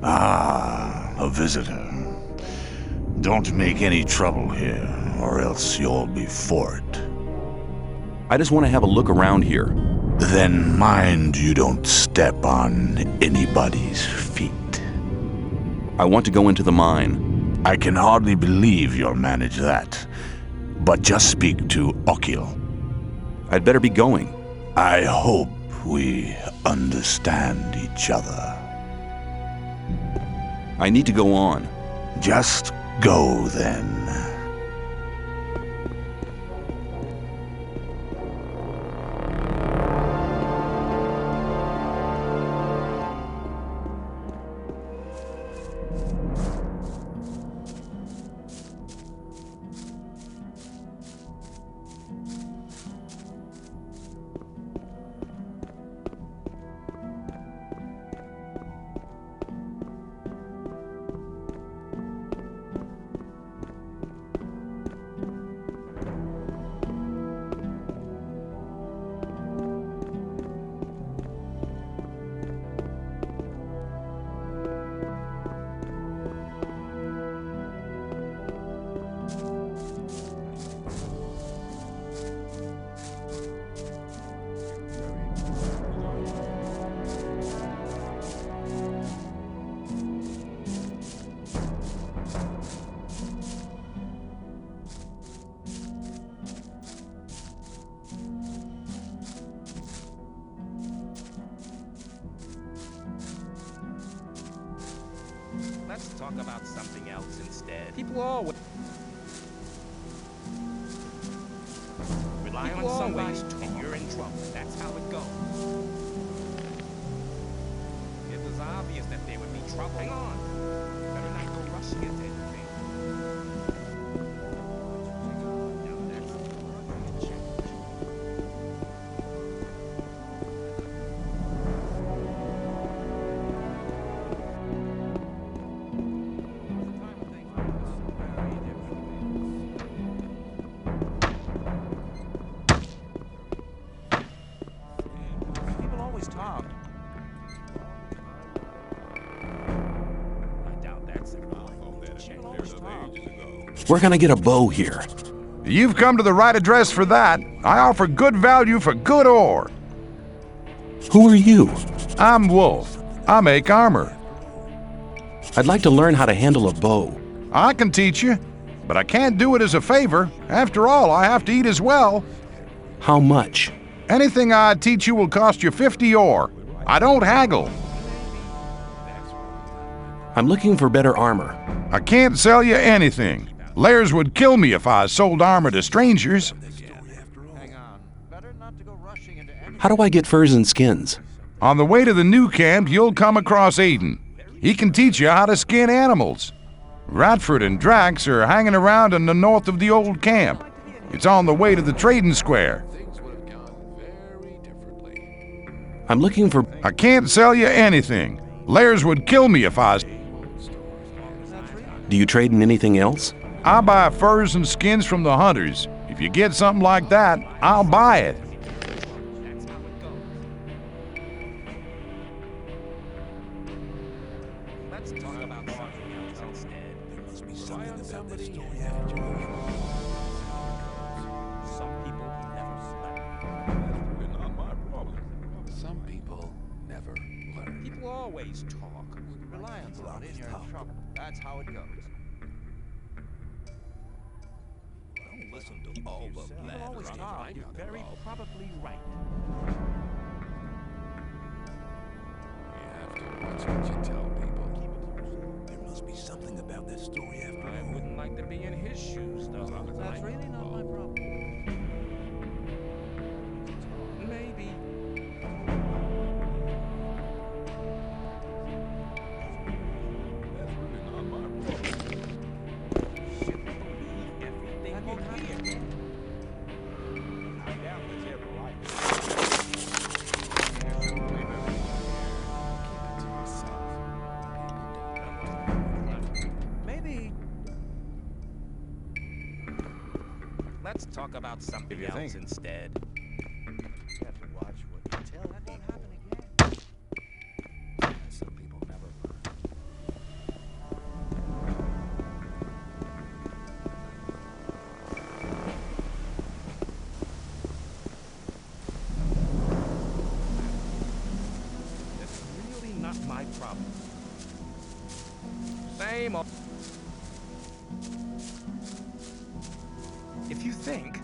Ah, a visitor. Don't make any trouble here, or else you'll be for it. I just want to have a look around here. Then mind you don't step on anybody's feet. I want to go into the mine. I can hardly believe you'll manage that. But just speak to Okil. I'd better be going. I hope we understand each other. I need to go on. Just go then. Let's talk about something else instead. People always rely on somebody and you're in trouble. That's how it goes. It was obvious that there would be trouble. Hang on. Better not go rushing into anything. Where can I get a bow here? You've come to the right address for that. I offer good value for good ore. Who are you? I'm Wolf. I make armor. I'd like to learn how to handle a bow. I can teach you, but I can't do it as a favor. After all, I have to eat as well. How much? Anything I teach you will cost you 50 ore. I don't haggle. I'm looking for better armor. I can't sell you anything. Lares would kill me if I sold armor to strangers. How do I get furs and skins? On the way to the new camp, you'll come across Aiden. He can teach you how to skin animals. Radford and Drax are hanging around in the north of the old camp. It's on the way to the trading square. I'm looking for... I can't sell you anything. Lares would kill me if I... Do you trade in anything else? I buy furs and skins from the hunters. If you get something like that, I'll buy it. Let's talk about something else instead. There must be something about this story. Some people never slept. Not my problem. Some people never learn. People always talk. Rely on somebody and you're in trouble. That's how it goes. Don't listen to all the People always talk. You're very probably right. You have to watch what you tell people. There must be something about this story after all. I wouldn't like to be in his shoes, though. That's really not my problem. Maybe. That's really not my problem. Should believe everything you hear. I doubt there's ever right. Keep it to yourself. Maybe. Let's talk about something else instead. You have to watch what you tell. That won't happen again. Some people never learn. name on... If you think...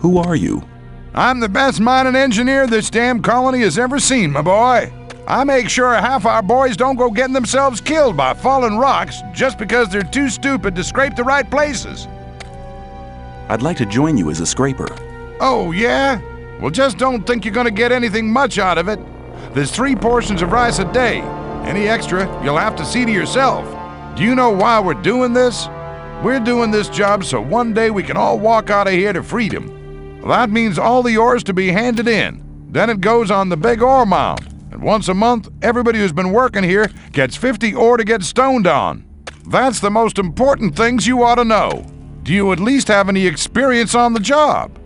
Who are you? I'm the best mining engineer this damn colony has ever seen, my boy. I make sure half our boys don't go getting themselves killed by falling rocks just because they're too stupid to scrape the right places. I'd like to join you as a scraper. Oh, yeah? Well, just don't think you're gonna get anything much out of it. There's 3 portions of rice a day. Any extra, you'll have to see to yourself. Do you know why we're doing this? We're doing this job so one day we can all walk out of here to freedom. That means all the ores to be handed in. Then it goes on the big ore mound. And once a month, everybody who's been working here gets 50 ore to get stoned on. That's the most important things you ought to know. Do you at least have any experience on the job?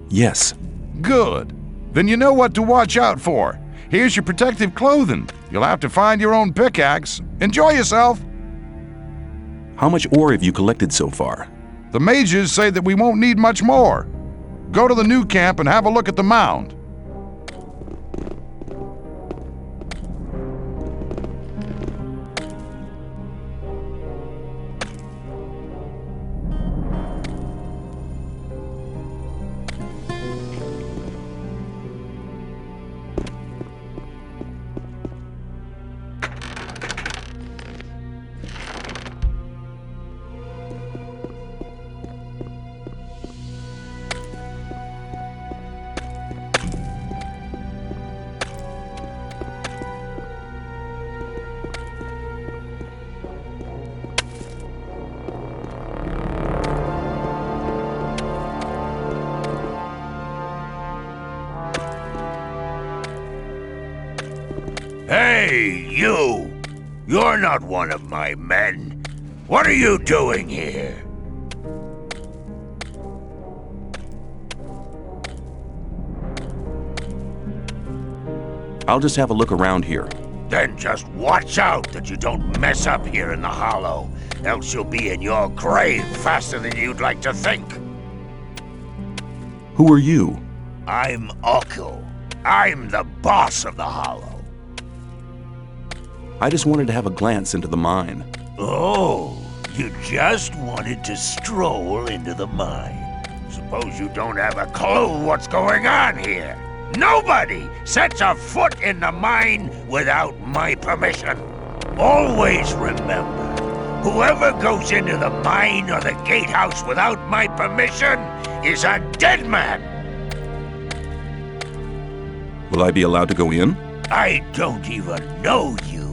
Yes. Good. Then you know what to watch out for. Here's your protective clothing. You'll have to find your own pickaxe. Enjoy yourself. How much ore have you collected so far? The mages say that we won't need much more. Go to the new camp and have a look at the mound. Hey, you! You're not one of my men. What are you doing here? I'll just have a look around here. Then just watch out that you don't mess up here in the hollow, else you'll be in your grave faster than you'd like to think. Who are you? I'm Ukko. I'm the boss of the hollow. I just wanted to have a glance into the mine. Oh, you just wanted to stroll into the mine. Suppose you don't have a clue what's going on here. Nobody sets a foot in the mine without my permission. Always remember, whoever goes into the mine or the gatehouse without my permission is a dead man. Will I be allowed to go in? I don't even know you.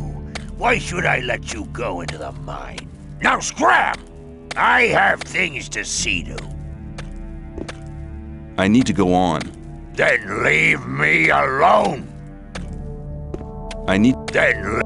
Why should I let you go into the mine? Now scram! I have things to see to. I need to go on. Then leave me alone. I need... Then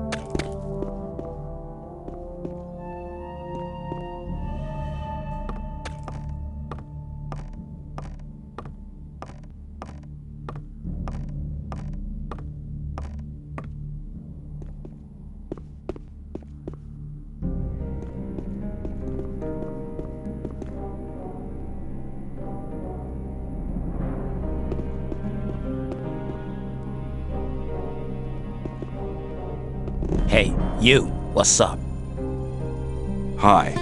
Hey, you, what's up? Hi.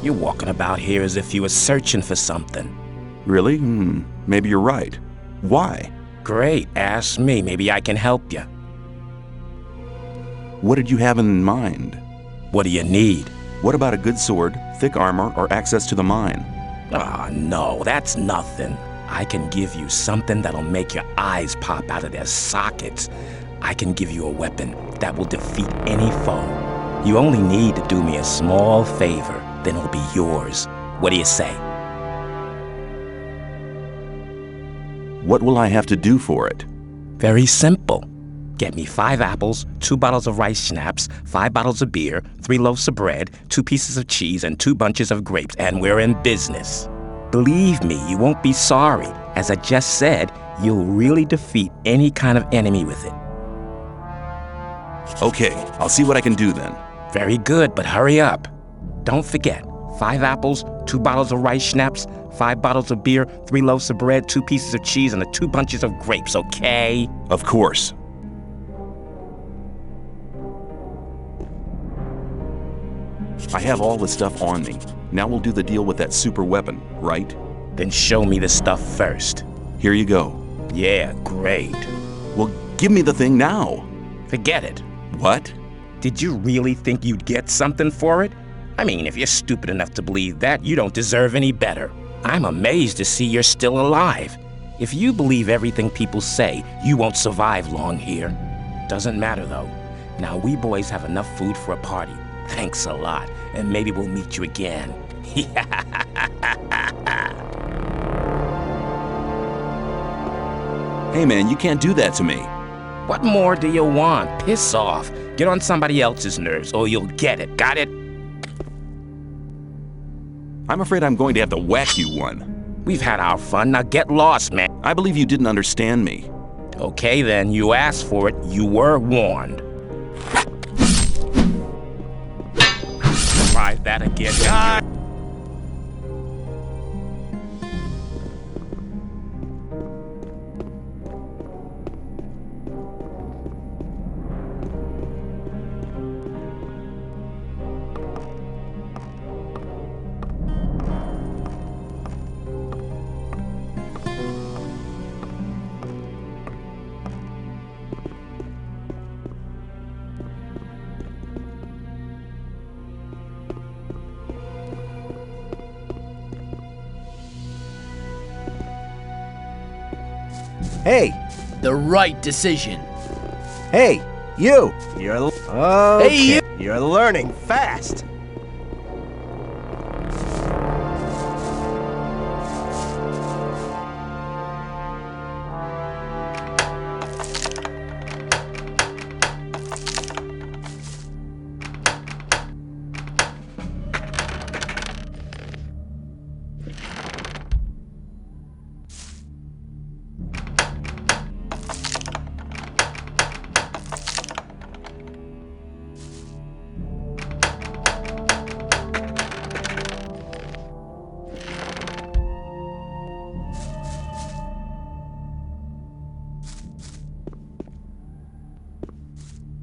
You're walking about here as if you were searching for something. Really? Maybe you're right. Why? Great, ask me, maybe I can help you. What did you have in mind? What do you need? What about a good sword, thick armor, or access to the mine? Ah, no, that's nothing. I can give you something that'll make your eyes pop out of their sockets. I can give you a weapon that will defeat any foe. You only need to do me a small favor, then it'll be yours. What do you say? What will I have to do for it? Very simple. Get me 5 apples, 2 bottles of rice schnapps, 5 bottles of beer, 3 loaves of bread, 2 pieces of cheese, and 2 bunches of grapes, and we're in business. Believe me, you won't be sorry. As I just said, you'll really defeat any kind of enemy with it. Okay, I'll see what I can do then. Very good, but hurry up. Don't forget, 5 apples, 2 bottles of rice schnapps, 5 bottles of beer, 3 loaves of bread, 2 pieces of cheese, and the 2 bunches of grapes, okay? Of course. I have all the stuff on me. Now we'll do the deal with that super weapon, right? Then show me the stuff first. Here you go. Yeah, great. Well, give me the thing now. Forget it. What? Did you really think you'd get something for it? I mean, if you're stupid enough to believe that, you don't deserve any better. I'm amazed to see you're still alive. If you believe everything people say, you won't survive long here. Doesn't matter, though. Now, we boys have enough food for a party. Thanks a lot, and maybe we'll meet you again. Hey man, you can't do that to me. What more do you want? Piss off. Get on somebody else's nerves, or you'll get it. Got it? I'm afraid I'm going to have to whack you one. We've had our fun. Now get lost, man. I believe you didn't understand me. Okay, then. You asked for it. You were warned. Try that again. God. Hey! The right decision. Hey! You! You're... Okay. Hey, you! You're learning fast!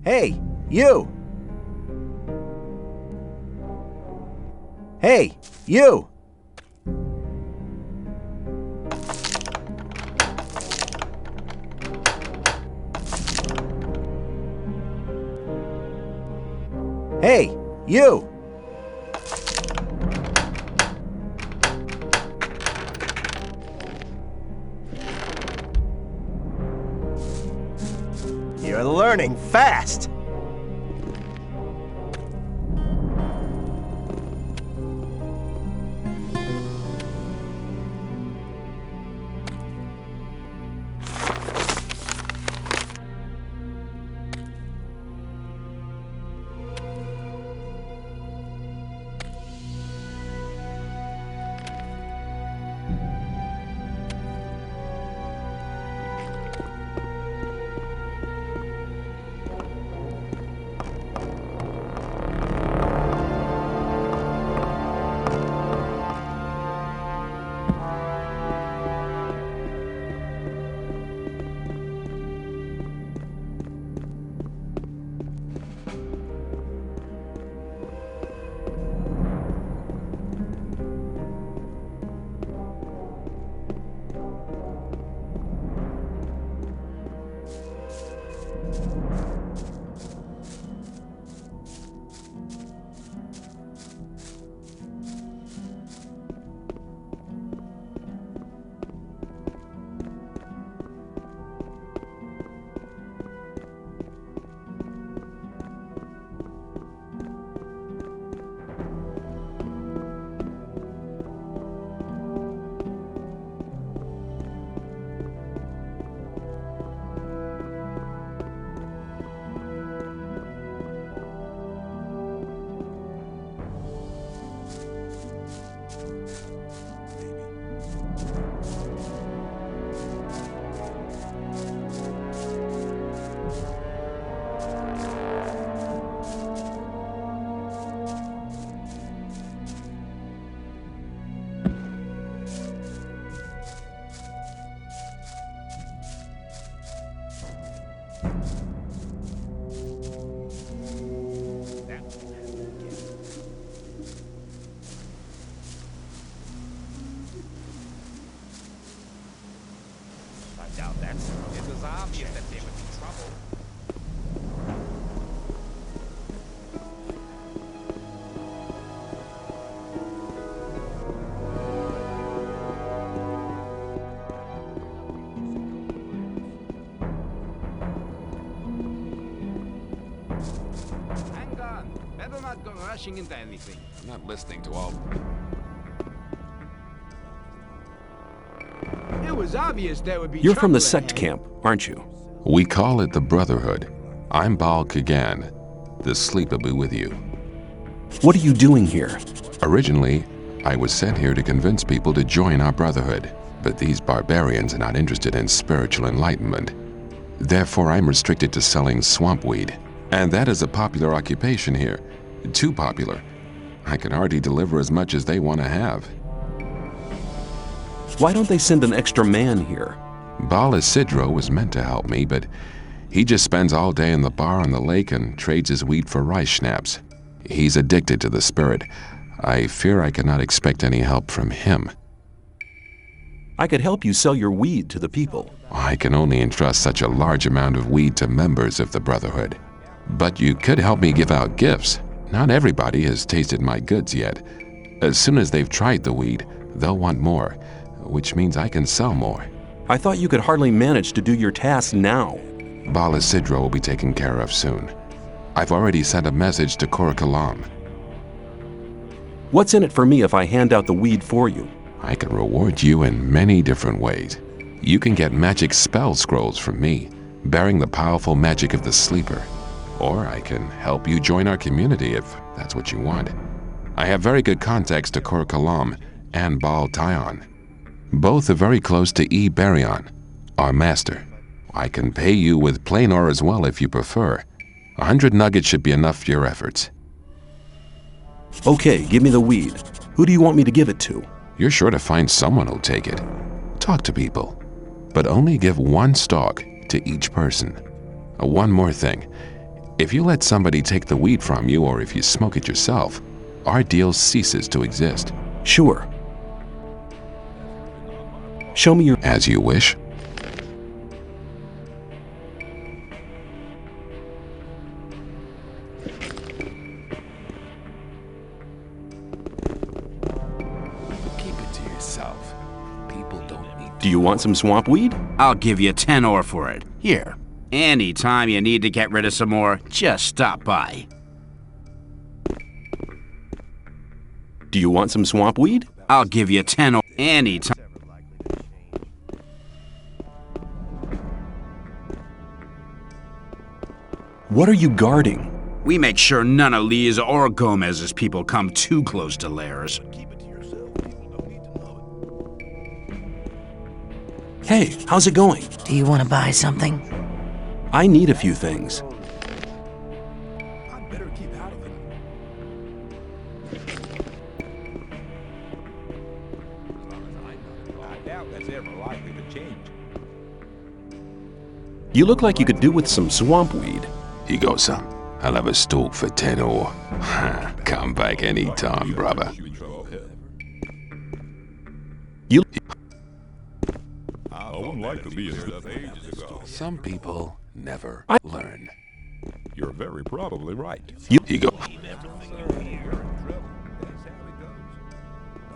Hey! You! Hey! You! Hey! You! You're learning fast! doubt that. It was obvious that there would be trouble. Hang on. Better not go rushing into anything. I'm not listening to all. It was obvious there would be You're from the trouble sect ahead. camp, aren't you? We call it the Brotherhood. I'm Baal Kagan. The sleep will be with you. What are you doing here? Originally, I was sent here to convince people to join our Brotherhood, but these barbarians are not interested in spiritual enlightenment. Therefore, I'm restricted to selling swamp weed. And that is a popular occupation here. Too popular. I can hardly deliver as much as they want to have. Why don't they send an extra man here? Baal Isidro was meant to help me, but he just spends all day in the bar on the lake and trades his weed for rice schnapps. He's addicted to the spirit. I fear I cannot expect any help from him. I could help you sell your weed to the people. I can only entrust such a large amount of weed to members of the Brotherhood. But you could help me give out gifts. Not everybody has tasted my goods yet. As soon as they've tried the weed, they'll want more, which means I can sell more. I thought you could hardly manage to do your task now. Baal Isidro will be taken care of soon. I've already sent a message to Korakalam. What's in it for me if I hand out the weed for you? I can reward you in many different ways. You can get magic spell scrolls from me, bearing the powerful magic of the sleeper. Or I can help you join our community if that's what you want. I have very good contacts to Korakalam and Baal Tyon. Both are very close to E. Baryon, our master. I can pay you with plain ore as well if you prefer. 100 nuggets should be enough for your efforts. Okay, give me the weed. Who do you want me to give it to? You're sure to find someone who'll take it. Talk to people, but only give one stalk to each person. One more thing. If you let somebody take the weed from you or if you smoke it yourself, our deal ceases to exist. Sure. Show me your... As you wish. Keep it to yourself. People don't need Do you want some swamp weed? I'll give you 10 ore for it. Here. Anytime you need to get rid of some more, just stop by. Do you want some swamp weed? I'll give you 10 ore anytime. What are you guarding? We make sure none of Lee's or Gomez's people come too close to Lares. keep it to yourself. People don't need to know it. Hey, how's it going? Do you want to buy something? I need a few things. I'd better keep out of it. I doubt that's ever likely to change. You look like you could do with some swamp weed. You got some? I'll have a stalk for 10 ore. Come back anytime, brother. You... I wouldn't like to be a ages ago. Some people never learn. You're very probably right. You go.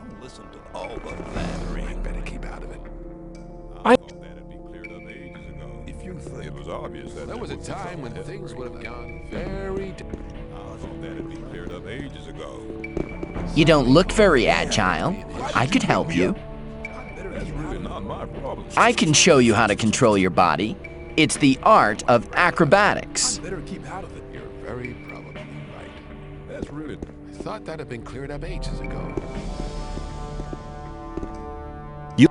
Don't listen to all the flattery. Better keep out of it. I- thought that'd be cleared up ages ago. If you think It was obvious that There was a time when things would have gone very different. I thought that'd be cleared up ages ago. You don't look very agile. I could help you. That's really not my problem. I can show you how to control your body. It's the art of acrobatics. better keep out of it. You're very probably right. That's really... I thought that had been cleared up ages ago. You...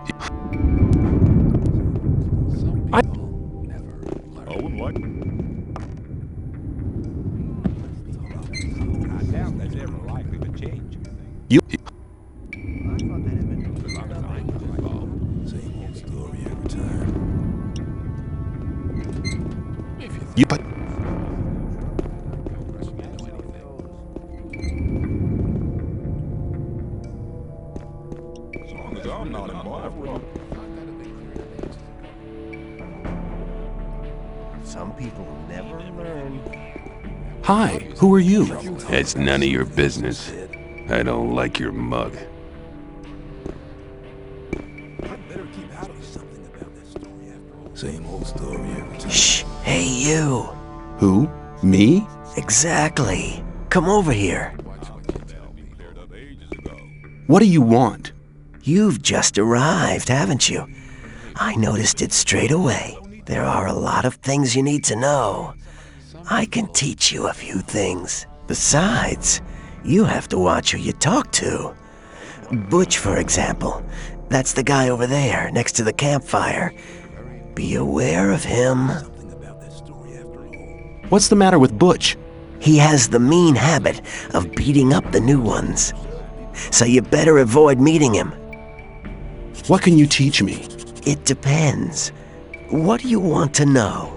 Some I- people never learn. I wouldn't like... I doubt that's ever likely to change. You... Same old story every time. You... But... As long as I'm not involved. Some people never learn. Hi, who are you? It's none of your business. I don't like your mug. Same old story every time. Shh! Hey, you! Who? Me? Exactly. Come over here. What do you want? You've just arrived, haven't you? I noticed it straight away. There are a lot of things you need to know. I can teach you a few things. Besides, you have to watch who you talk to. Butch, for example. That's the guy over there, next to the campfire. Be aware of him. What's the matter with Butch? He has the mean habit of beating up the new ones. So you better avoid meeting him. What can you teach me? It depends. What do you want to know?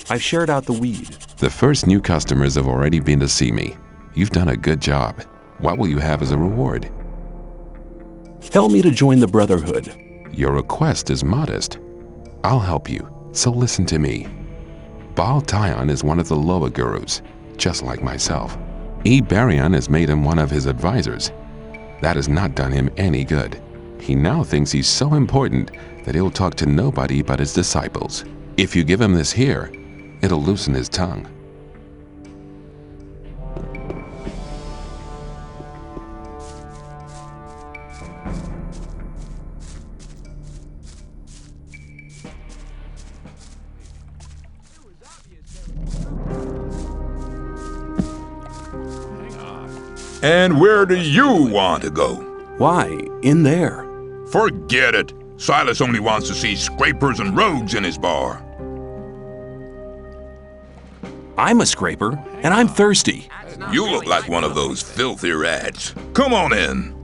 I've shared out the weed. The first new customers have already been to see me. You've done a good job. What will you have as a reward? Help me to join the Brotherhood. Your request is modest. I'll help you, so listen to me. Baal Tyon is one of the lower gurus, just like myself. Barion has made him one of his advisors. That has not done him any good. He now thinks he's so important that he'll talk to nobody but his disciples. If you give him this here, it'll loosen his tongue. And where do you want to go? Why, in there. Forget it. Silas only wants to see scrapers and rogues in his bar. I'm a scraper, and I'm thirsty. You look like one of those filthy rats. Come on in.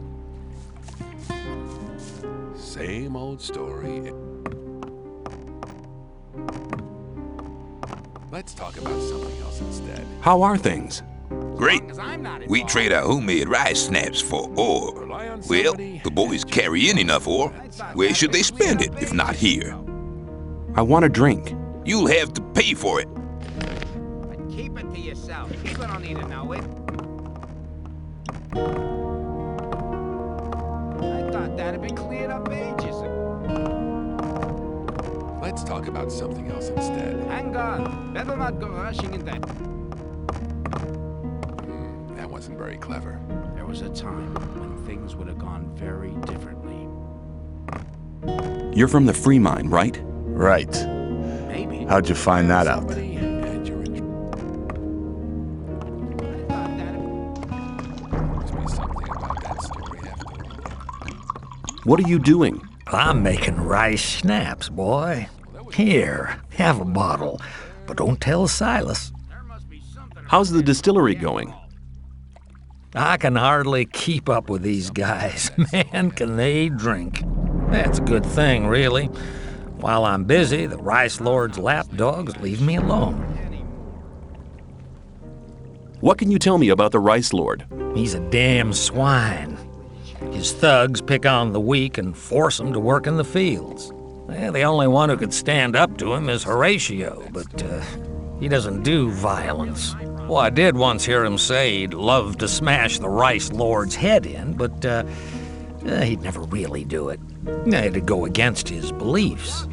Same old story. Let's talk about something else instead. How are things? Great. We trade our homemade rice snaps for ore. Well, the boys carry in enough ore. Where should they spend it if not here? I want a drink. You'll have to pay for it. Keep it to yourself. People don't need to know it. I thought that had been cleared up ages ago. Let's talk about something else instead. Hang on. Better not go rushing in that. That wasn't very clever. There was a time when things would have gone very differently. You're from the Free Mine, right? Right. Maybe. How'd you find that out? What are you doing? I'm making rice snaps, boy. Here, have a bottle, but don't tell Silas. How's the distillery going? I can hardly keep up with these guys. Man, can they drink. That's a good thing, really. While I'm busy, the Rice Lord's lapdogs leave me alone. What can you tell me about the Rice Lord? He's a damn swine. His thugs pick on the weak and force them to work in the fields. The only one who could stand up to him is Horatio, but he doesn't do violence. Well, I did once hear him say he'd love to smash the Rice Lord's head in, but he'd never really do it. It'd go against his beliefs.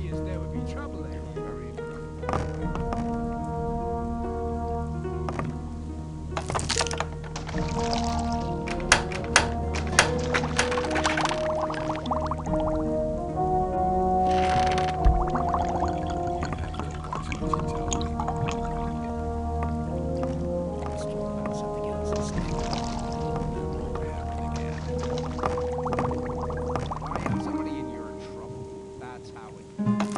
Somebody in your trouble. That's how it goes.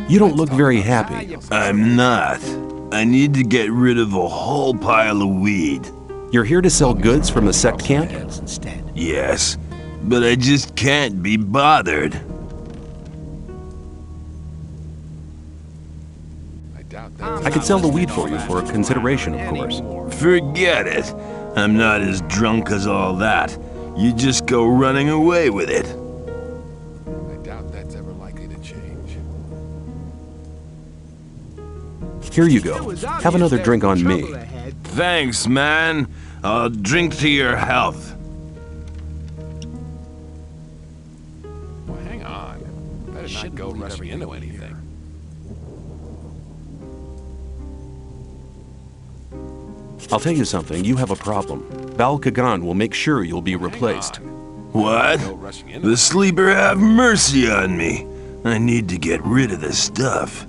You don't look very happy. I'm not. I need to get rid of a whole pile of weed. You're here to sell goods from the sect camp? Yes, but I just can't be bothered. I could sell the weed for you for a consideration, of course. Forget it. I'm not as drunk as all that. You just go running away with it. I doubt that's ever likely to change. Here you go. Have another drink on me. Thanks, man. I'll drink to your health. Well, hang on. Better not go rushing into anything. I'll tell you something, you have a problem. Bal Kagan will make sure you'll be replaced. What? The sleeper have mercy on me. I need to get rid of this stuff.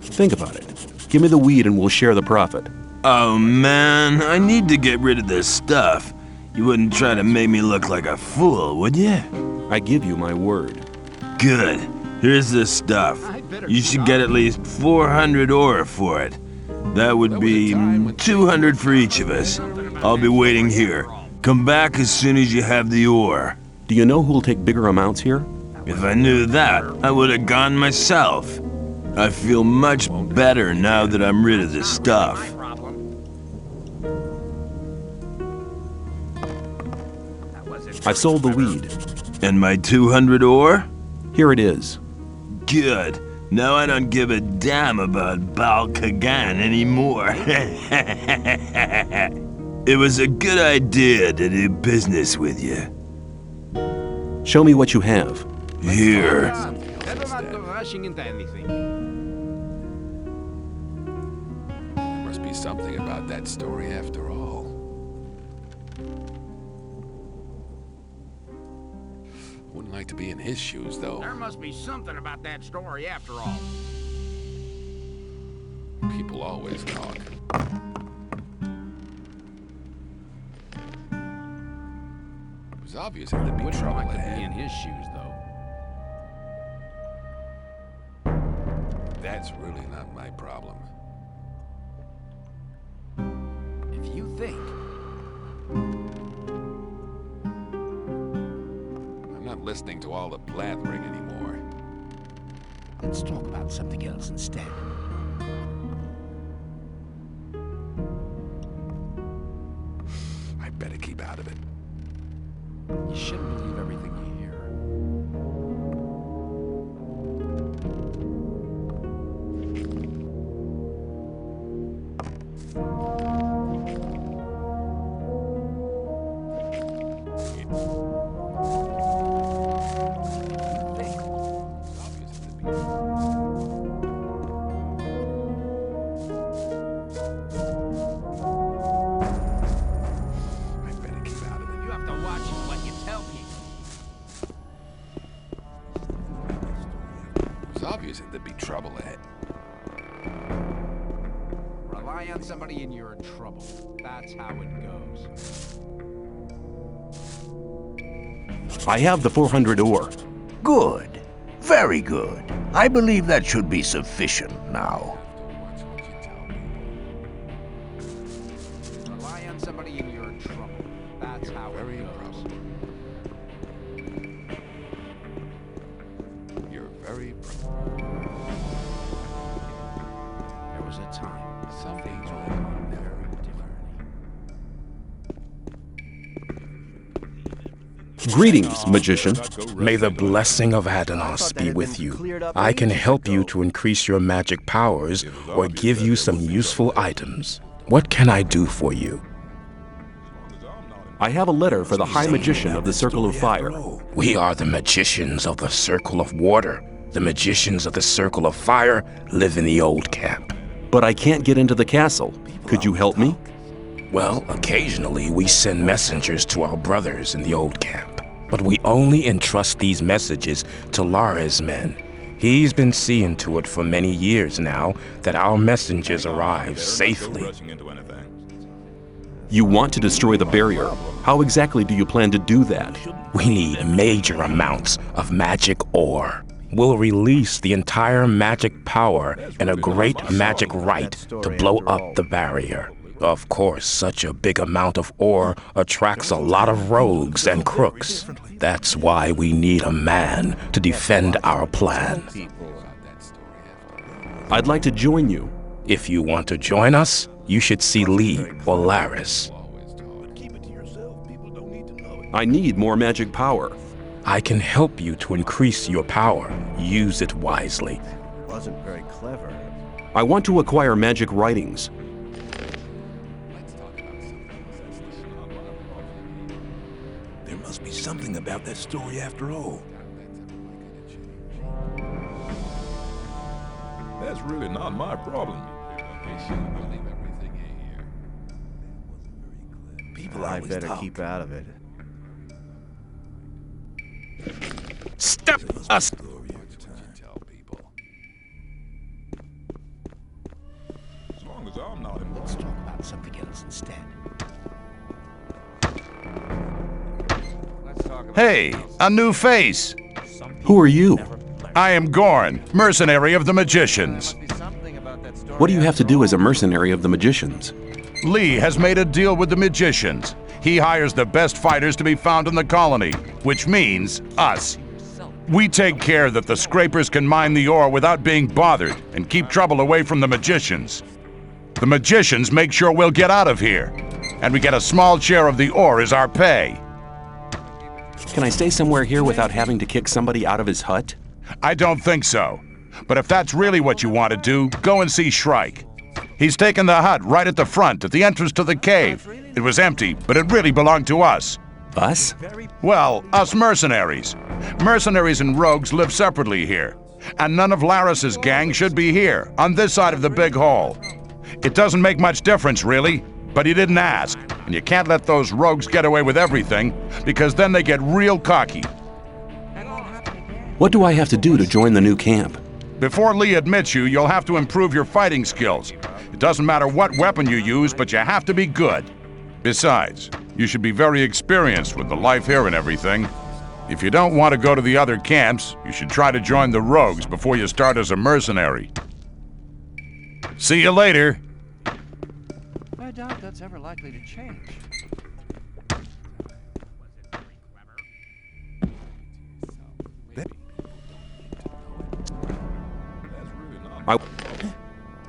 Think about it. Give me the weed and we'll share the profit. Oh man, I need to get rid of this stuff. You wouldn't try to make me look like a fool, would you? I give you my word. Good. Here's this stuff. You should get at least 400 ore for it. That would be 200 for each of us. I'll be waiting here. Come back as soon as you have the ore. Do you know who'll take bigger amounts here? If I knew that, I would have gone myself. I feel much better now that I'm rid of this stuff. I've sold the weed. And my 200 ore? Here it is. Good. Now I don't give a damn about Bal Kagan anymore. It was a good idea to do business with you. Show me what you have. Here. Better not go rushing into anything. There must be something about that story after all. Wouldn't like to be in his shoes, though. There must be something about that story after all. People always talk. It was obvious there'd be trouble Wouldn't like to ahead. be in his shoes, though. That's really not my problem. If you think. I'm not listening to all the blathering anymore. Let's talk about something else instead. I better keep out of it. You shouldn't believe everything you hear. Obvious that there'd be trouble ahead. Rely on somebody and you're in trouble. That's how it goes. I have the 400 ore. Good. Very good. I believe that should be sufficient now. Rely on somebody and you're in trouble. That's how it goes. You're very There was a time. Some things were going very differently. Greetings, magician. May the blessing of Adanos be with you. I can help you to increase your magic powers or give you some useful items. What can I do for you? I have a letter for the High Magician of the Circle of Fire. We are the magicians of the Circle of Water. The magicians of the Circle of Fire live in the old camp. But I can't get into the castle. Could you help me? Well, occasionally we send messengers to our brothers in the old camp. But we only entrust these messages to Lares' men. He's been seeing to it for many years now that our messengers arrive safely. You want to destroy the barrier. How exactly do you plan to do that? We need major amounts of magic ore. We'll release the entire magic power in a great magic rite to blow up the barrier. Of course, such a big amount of ore attracts a lot of rogues and crooks. That's why we need a man to defend our plan. I'd like to join you. If you want to join us, you should see Lee or Lares. I need more magic power. I can help you to increase your power. Use it wisely. Wasn't very clever. I want to acquire magic writings. There must be something about that story after all. That's really not my problem. People I always better talk. keep out of it. Step us. As long as I'm not involved. Let's talk about something else instead. Hey, a new face. Who are you? I am Gorn, mercenary of the magicians. What do you have to do as a mercenary of the magicians? Lee has made a deal with the magicians. He hires the best fighters to be found in the colony, which means us. We take care that the scrapers can mine the ore without being bothered and keep trouble away from the magicians. The magicians make sure we'll get out of here, and we get a small share of the ore as our pay. Can I stay somewhere here without having to kick somebody out of his hut? I don't think so. But if that's really what you want to do, go and see Shrike. He's taken the hut right at the front, at the entrance to the cave. It was empty, but it really belonged to us. Us? Well, us mercenaries. Mercenaries and rogues live separately here. And none of Lares' gang should be here, on this side of the big hall. It doesn't make much difference, really, but he didn't ask. And you can't let those rogues get away with everything, because then they get real cocky. What do I have to do to join the new camp? Before Lee admits you, you'll have to improve your fighting skills. It doesn't matter what weapon you use, but you have to be good. Besides, you should be very experienced with the life here and everything. If you don't want to go to the other camps, you should try to join the rogues before you start as a mercenary. See you later. I doubt that's ever likely to change.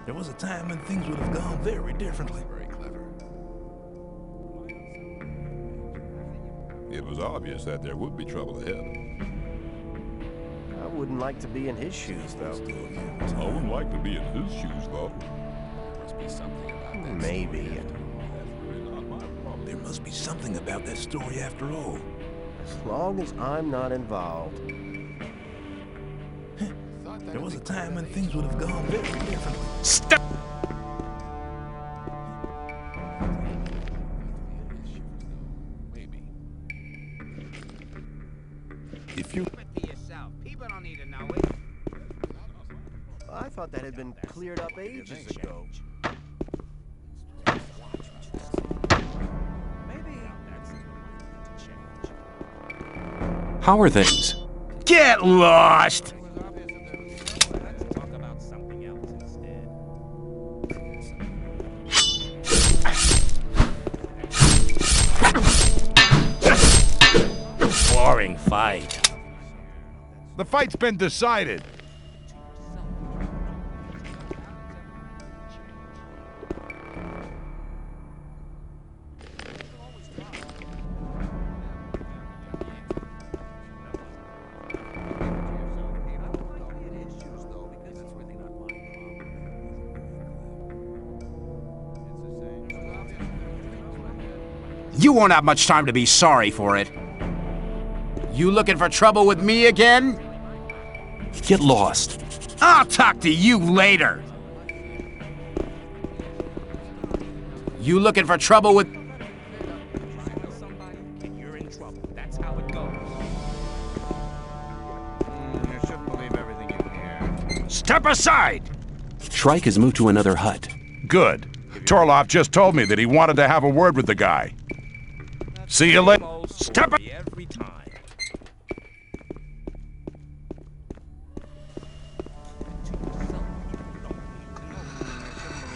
There was a time when things would have gone very differently. Very clever. It was obvious that there would be trouble ahead. I wouldn't like to be in his shoes, though. I wouldn't like to be in his shoes, though. Maybe. There must be something about that story after all. As long as I'm not involved. There was a time when things would have gone very differently. Step. If you Keep it to yourself. People don't need to know it. I thought that had been cleared up ages ago. How are things? Get lost! Boring fight. The fight's been decided. You won't have much time to be sorry for it. You looking for trouble with me again? Get lost. I'll talk to you later. You looking for trouble with... You're in trouble. That's how it goes. You shouldn't believe everything you hear. Step aside! Shrike has moved to another hut. Good. Torloff just told me that he wanted to have a word with the guy. See you later. Step every time.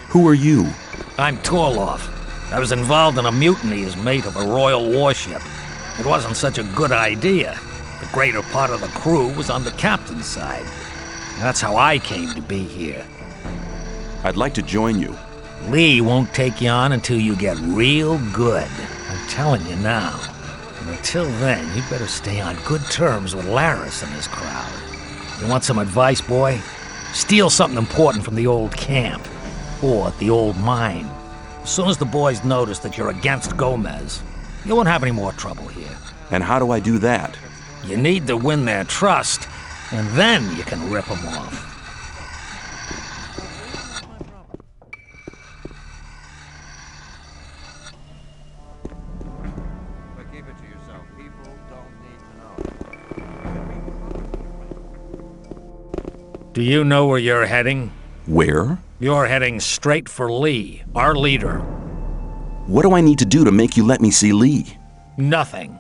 Who are you? I'm Torloff. I was involved in a mutiny as mate of a royal warship. It wasn't such a good idea. The greater part of the crew was on the captain's side. That's how I came to be here. I'd like to join you. Lee won't take you on until you get real good. I'm telling you now. And until then, you better stay on good terms with Lares and his crowd. You want some advice, boy? Steal something important from the old camp. Or the old mine. As soon as the boys notice that you're against Gomez, you won't have any more trouble here. And how do I do that? You need to win their trust, and then you can rip them off. But keep it to yourself. People don't need to know. Do you know where you're heading? Where? You're heading straight for Lee, our leader. What do I need to do to make you let me see Lee? Nothing.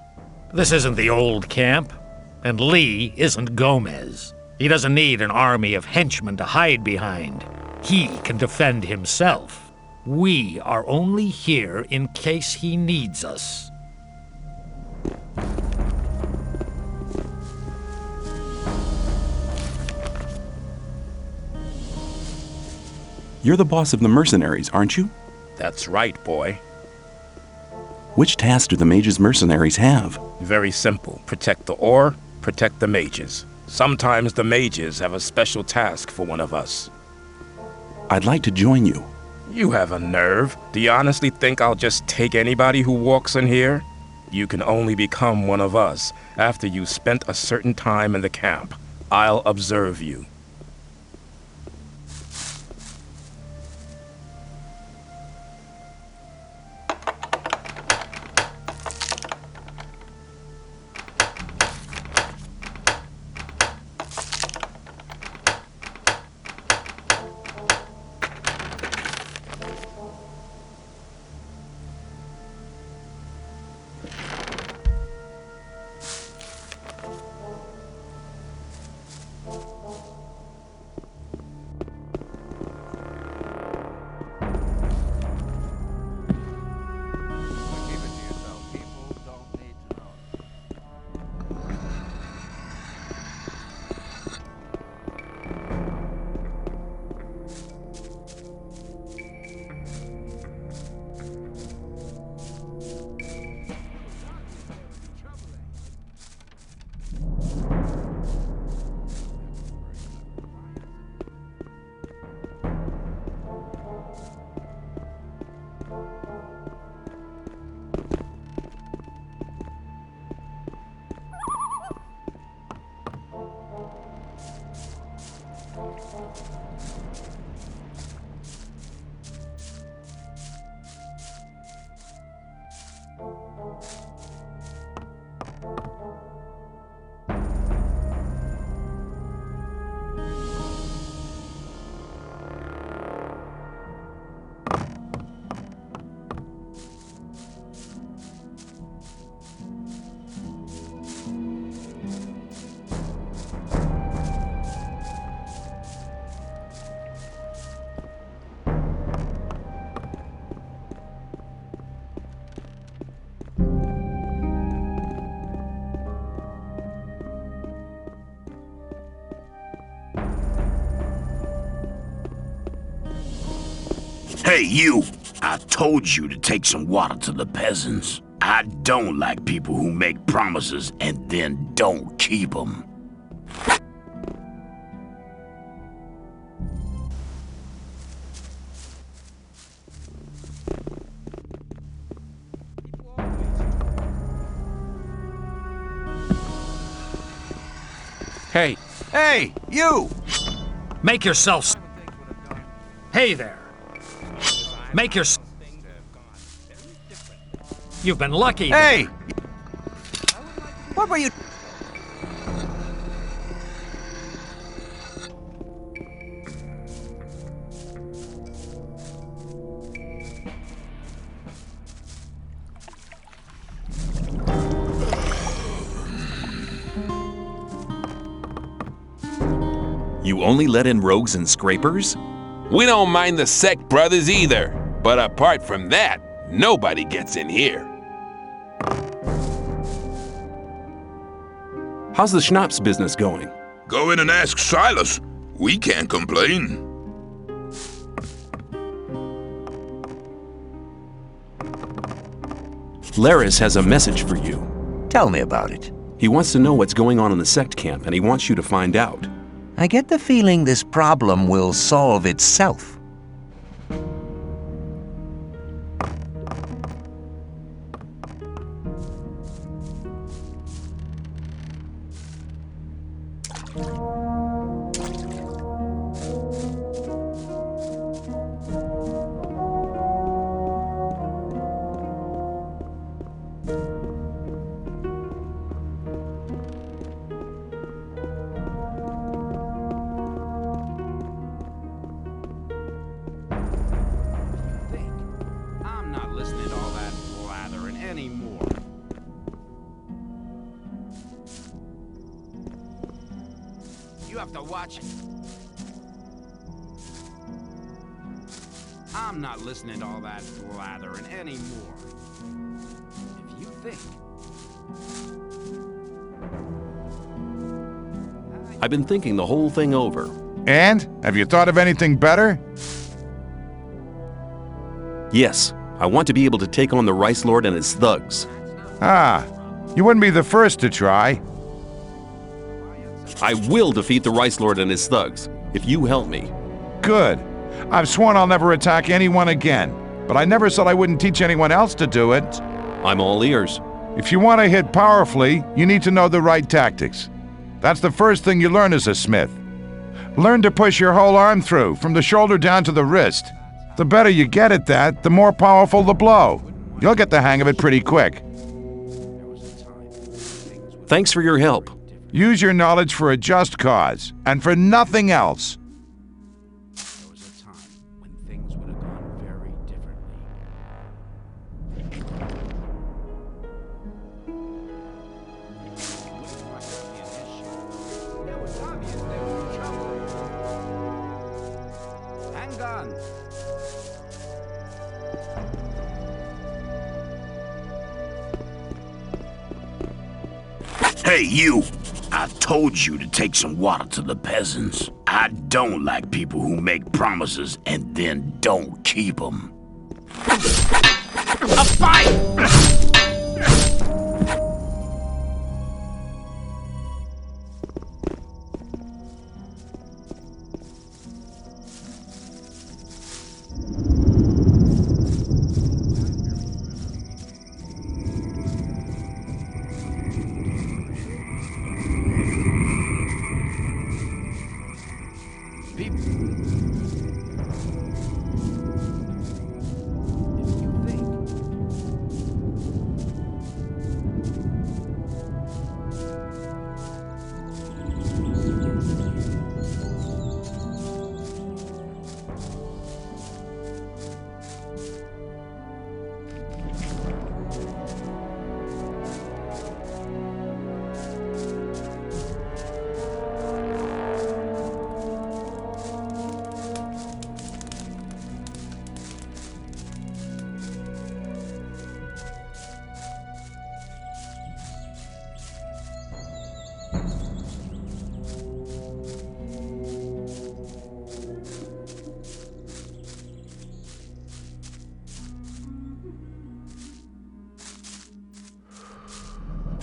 This isn't the old camp, and Lee isn't Gomez. He doesn't need an army of henchmen to hide behind. He can defend himself. We are only here in case he needs us. You're the boss of the mercenaries, aren't you? That's right, boy. Which task do the mages' mercenaries have? Very simple. Protect the ore, protect the mages. Sometimes the mages have a special task for one of us. I'd like to join you. You have a nerve. Do you honestly think I'll just take anybody who walks in here? You can only become one of us after you've spent a certain time in the camp. I'll observe you. Hey, you! I told you to take some water to the peasants. I don't like people who make promises and then don't keep them. Hey! Hey, you! Make yourself... Hey there! Make your... You've been lucky. Hey! What were you... You only let in rogues and scrapers? We don't mind the sect brothers either. But apart from that, nobody gets in here. How's the schnapps business going? Go in and ask Silas. We can't complain. Lares has a message for you. Tell me about it. He wants to know what's going on in the sect camp, and he wants you to find out. I get the feeling this problem will solve itself. I'm not listening to all that blathering anymore. You have to watch it. I'm not listening to all that blathering anymore. If you think... I've been thinking the whole thing over. And? Have you thought of anything better? Yes, I want to be able to take on the Rice Lord and his thugs. Ah, you wouldn't be the first to try. I will defeat the Rice Lord and his thugs, if you help me. Good. I've sworn I'll never attack anyone again, but I never said I wouldn't teach anyone else to do it. I'm all ears. If you want to hit powerfully, you need to know the right tactics. That's the first thing you learn as a smith. Learn to push your whole arm through, from the shoulder down to the wrist. The better you get at that, the more powerful the blow. You'll get the hang of it pretty quick. Thanks for your help. Use your knowledge for a just cause, and for nothing else. There was a time when things would have gone very differently. It was obvious there was trouble. Hang on. Hey, you! I told you to take some water to the peasants. I don't like people who make promises and then don't keep them. A fight!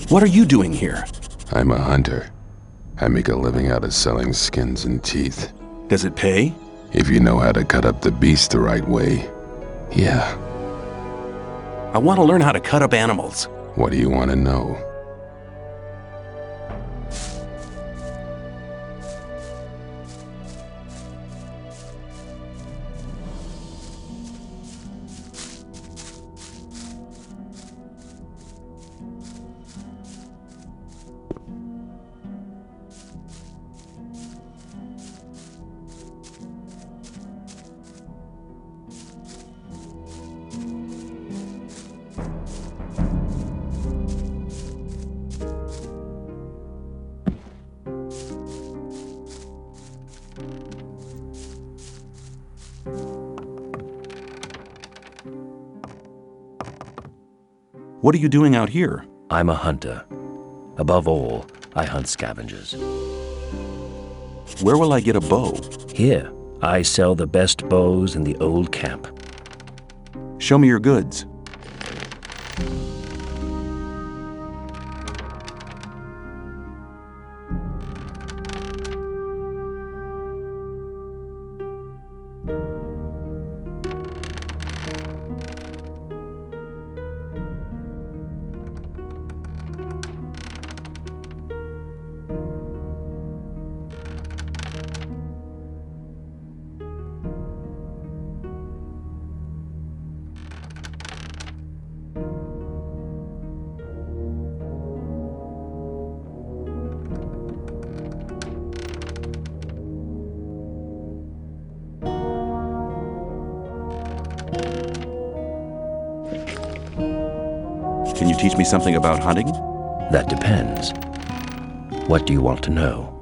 What are you doing here? I'm a hunter. I make a living out of selling skins and teeth. Does it pay? If you know how to cut up the beast the right way, yeah. I want to learn how to cut up animals. What do you want to know? What are you doing out here? I'm a hunter. Above all, I hunt scavengers. Where will I get a bow? Here, I sell the best bows in the old camp. Show me your goods. Can you teach me something about hunting? That depends. What do you want to know?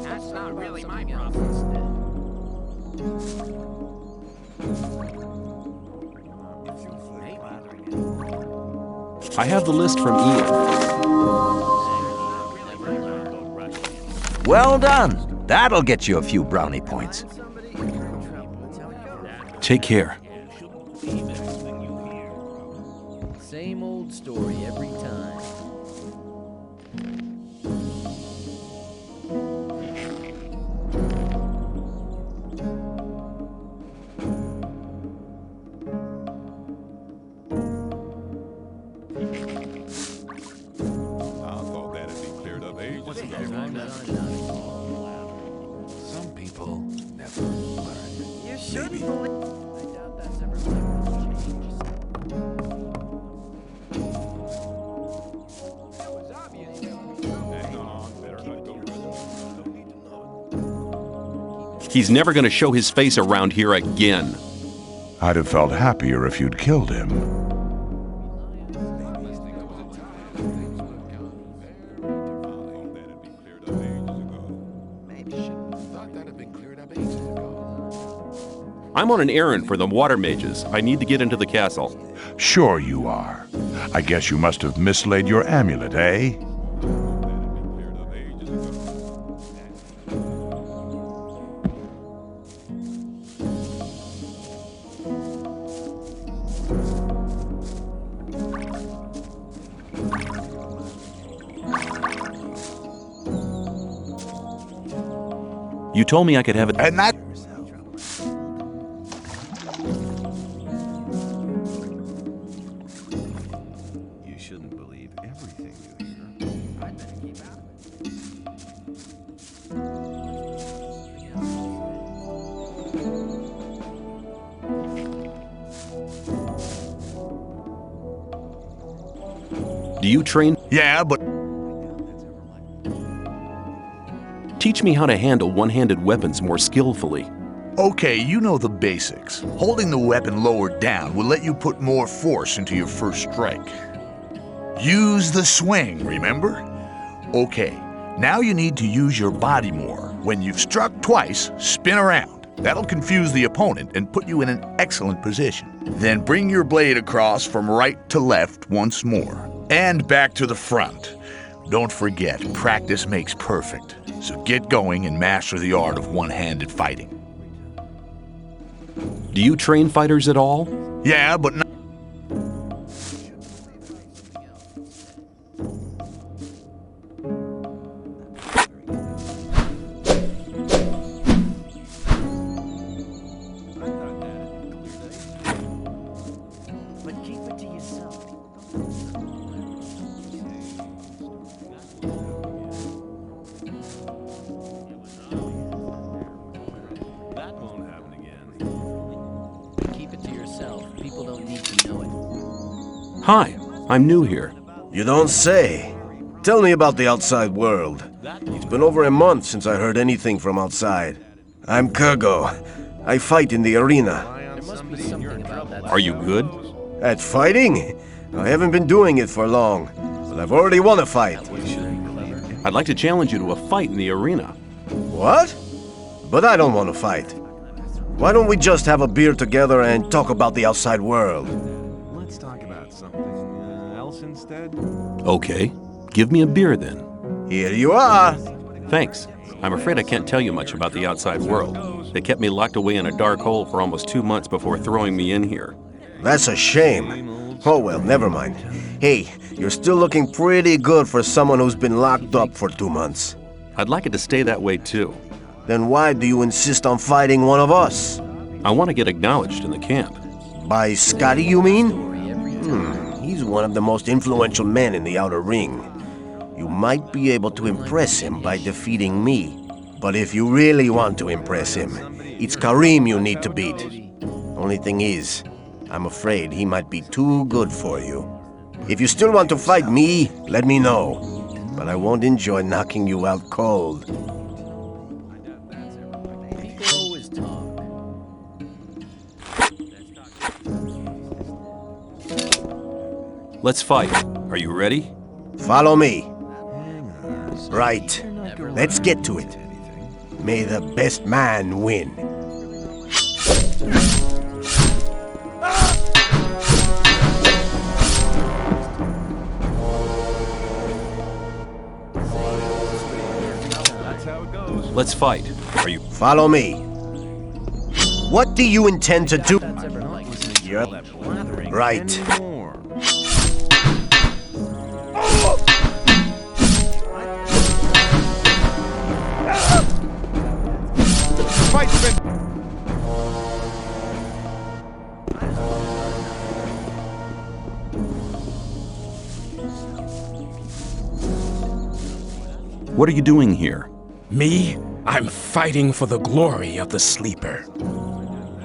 That's not really my problem. I have the list from Ian. Well done. That'll get you a few brownie points. Take care. Same old story every time. Some people never learn. You shouldn't believe. I doubt that's ever going to change. He's never going to show his face around here again. I'd have felt happier if you'd killed him. I'm on an errand for the water mages. I need to get into the castle. Sure you are. I guess you must have mislaid your amulet, eh? You told me I could have it. And that... You shouldn't believe everything you hear. I'd better keep out it. Do you train? Yeah, but... Teach me how to handle one-handed weapons more skillfully. Okay, you know the basics. Holding the weapon lower down will let you put more force into your first strike. Use the swing, remember? Okay, now you need to use your body more. When you've struck twice, spin around. That'll confuse the opponent and put you in an excellent position. Then bring your blade across from right to left once more. And back to the front. Don't forget, practice makes perfect. So get going and master the art of one-handed fighting. Do you train fighters at all? Yeah, but not... But keep it to yourself. That won't happen again. Keep it to yourself. People don't need to know it. Hi, I'm new here. You don't say. Tell me about the outside world. It's been over a month since I heard anything from outside. I'm Kurgo. I fight in the arena. There must be something about that. Are you good? At fighting? I haven't been doing it for long, but I've already won a fight. I'd like to challenge you to a fight in the arena. What? But I don't want to fight. Why don't we just have a beer together and talk about the outside world? Let's talk about something else instead. Okay, give me a beer then. Here you are. Thanks. I'm afraid I can't tell you much about the outside world. They kept me locked away in a dark hole for almost 2 months before throwing me in here. That's a shame. Oh well, never mind. Hey, you're still looking pretty good for someone who's been locked up for 2 months. I'd like it to stay that way too. Then why do you insist on fighting one of us? I want to get acknowledged in the camp. By Scotty, you mean? He's one of the most influential men in the outer ring. You might be able to impress him by defeating me. But if you really want to impress him, it's Karim you need to beat. Only thing is, I'm afraid he might be too good for you. If you still want to fight me, let me know. But I won't enjoy knocking you out cold. People always talk. Let's fight. Are you ready? Follow me. Right. Let's get to it. May the best man win. Let's fight. Are you... Follow me. What do you intend to do? Yep. Right. Fight's been... What are you doing here? Me? I'm fighting for the glory of the Sleeper.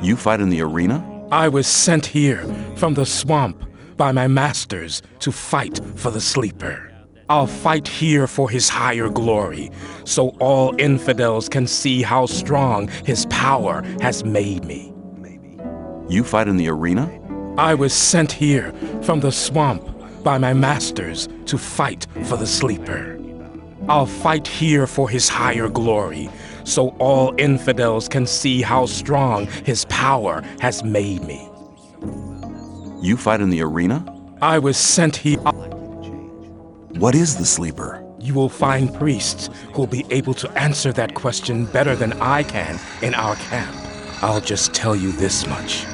You fight in the arena? I was sent here from the swamp by my masters to fight for the Sleeper. I'll fight here for his higher glory, so all infidels can see how strong his power has made me. You fight in the arena? I was sent here from the swamp by my masters to fight for the Sleeper. I'll fight here for his higher glory, so all infidels can see how strong his power has made me. You fight in the arena? I was sent here. What is the Sleeper? You will find priests who'll be able to answer that question better than I can in our camp. I'll just tell you this much.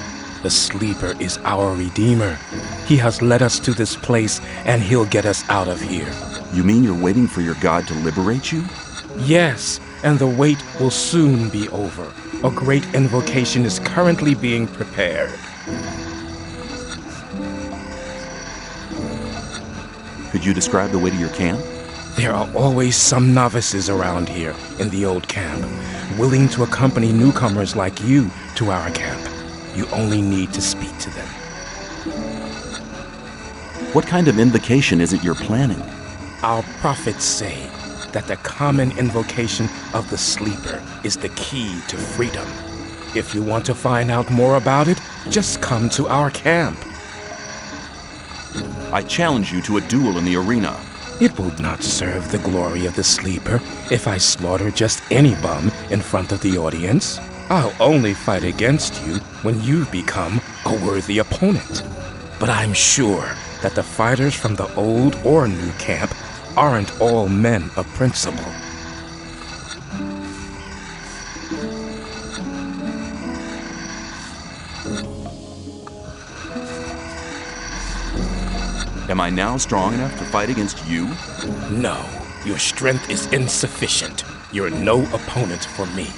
The Sleeper is our Redeemer. He has led us to this place, and he'll get us out of here. You mean you're waiting for your God to liberate you? Yes, and the wait will soon be over. A great invocation is currently being prepared. Could you describe the way to your camp? There are always some novices around here in the old camp, willing to accompany newcomers like you to our camp. You only need to speak to them. What kind of invocation is it you're planning? Our prophets say that the common invocation of the Sleeper is the key to freedom. If you want to find out more about it, just come to our camp. I challenge you to a duel in the arena. It will not serve the glory of the Sleeper if I slaughter just any bum in front of the audience. I'll only fight against you when you become a worthy opponent. But I'm sure that the fighters from the old or new camp aren't all men of principle. Am I now strong enough to fight against you? No, your strength is insufficient. You're no opponent for me.